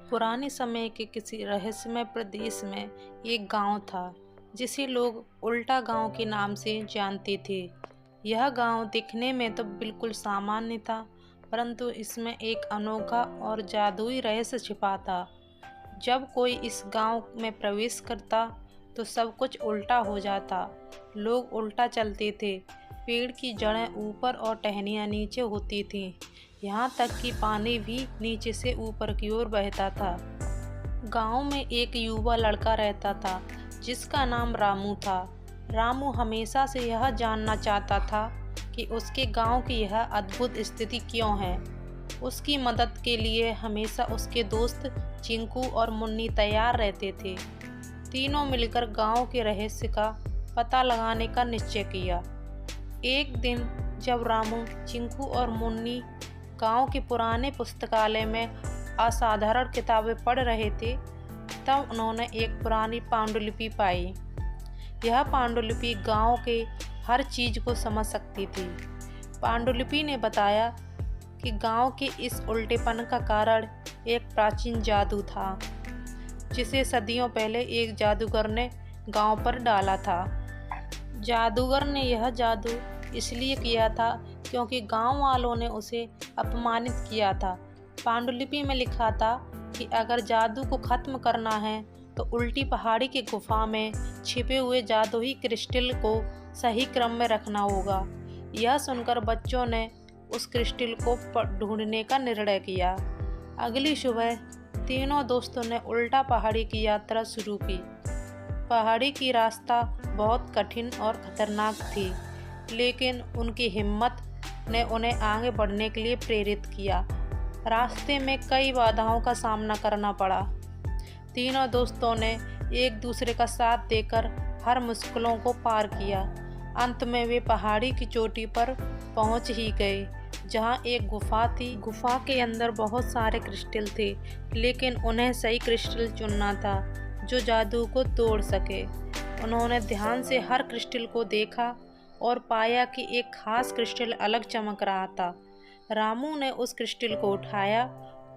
पुराने समय के किसी रहस्यमय प्रदेश में एक गांव था जिसे लोग उल्टा गांव के नाम से जानते थे। यह गांव दिखने में तो बिल्कुल सामान्य था, परंतु इसमें एक अनोखा और जादुई रहस्य छिपा था। जब कोई इस गांव में प्रवेश करता तो सब कुछ उल्टा हो जाता। लोग उल्टा चलते थे, पेड़ की जड़ें ऊपर और टहनियाँ नीचे होती थीं। यहाँ तक कि पानी भी नीचे से ऊपर की ओर बहता था। गांव में एक युवा लड़का रहता था जिसका नाम रामू था। रामू हमेशा से यह जानना चाहता था कि उसके गांव की यह अद्भुत स्थिति क्यों है। उसकी मदद के लिए हमेशा उसके दोस्त चिंकू और मुन्नी तैयार रहते थे। तीनों मिलकर गांव के रहस्य का पता लगाने का निश्चय किया। एक दिन जब रामू, चिंकू और मुन्नी गांव के पुराने पुस्तकालय में असाधारण किताबें पढ़ रहे थे, तब उन्होंने एक पुरानी पांडुलिपि पाई। यह पांडुलिपि गांव के हर चीज़ को समझ सकती थी। पांडुलिपि ने बताया कि गांव के इस उल्टेपन का कारण एक प्राचीन जादू था, जिसे सदियों पहले एक जादूगर ने गांव पर डाला था। जादूगर ने यह जादू इसलिए किया था क्योंकि गांव वालों ने उसे अपमानित किया था। पांडुलिपि में लिखा था कि अगर जादू को खत्म करना है तो उल्टी पहाड़ी की गुफा में छिपे हुए जादुई क्रिस्टल को सही क्रम में रखना होगा। यह सुनकर बच्चों ने उस क्रिस्टल को ढूंढने का निर्णय किया। अगली सुबह तीनों दोस्तों ने उल्टा पहाड़ी की यात्रा शुरू की। पहाड़ी की रास्ता बहुत कठिन और खतरनाक थी, लेकिन उनकी हिम्मत ने उन्हें आगे बढ़ने के लिए प्रेरित किया। रास्ते में कई बाधाओं का सामना करना पड़ा। तीनों दोस्तों ने एक दूसरे का साथ देकर हर मुश्किलों को पार किया। अंत में वे पहाड़ी की चोटी पर पहुंच ही गए, जहां एक गुफा थी। गुफा के अंदर बहुत सारे क्रिस्टल थे, लेकिन उन्हें सही क्रिस्टल चुनना था जो जादू को तोड़ सके। उन्होंने ध्यान से हर क्रिस्टल को देखा और पाया कि एक खास क्रिस्टल अलग चमक रहा था। रामू ने उस क्रिस्टल को उठाया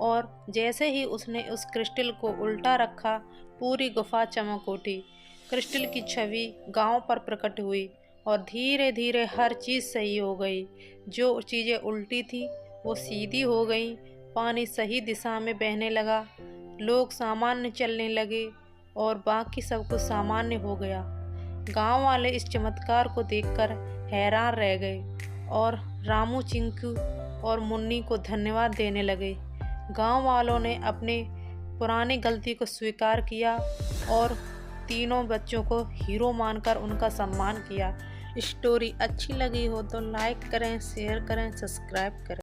और जैसे ही उसने उस क्रिस्टल को उल्टा रखा, पूरी गुफा चमक उठी। क्रिस्टल की छवि गांव पर प्रकट हुई और धीरे धीरे हर चीज़ सही हो गई। जो चीज़ें उल्टी थी वो सीधी हो गई। पानी सही दिशा में बहने लगा, लोग सामान्य चलने लगे और बाकी सब कुछ सामान्य हो गया। गांव वाले इस चमत्कार को देखकर हैरान रह गए और रामू, चिंकू और मुन्नी को धन्यवाद देने लगे। गांव वालों ने अपने पुरानी गलती को स्वीकार किया और तीनों बच्चों को हीरो मानकर उनका सम्मान किया। स्टोरी अच्छी लगी हो तो लाइक करें, शेयर करें, सब्सक्राइब करें।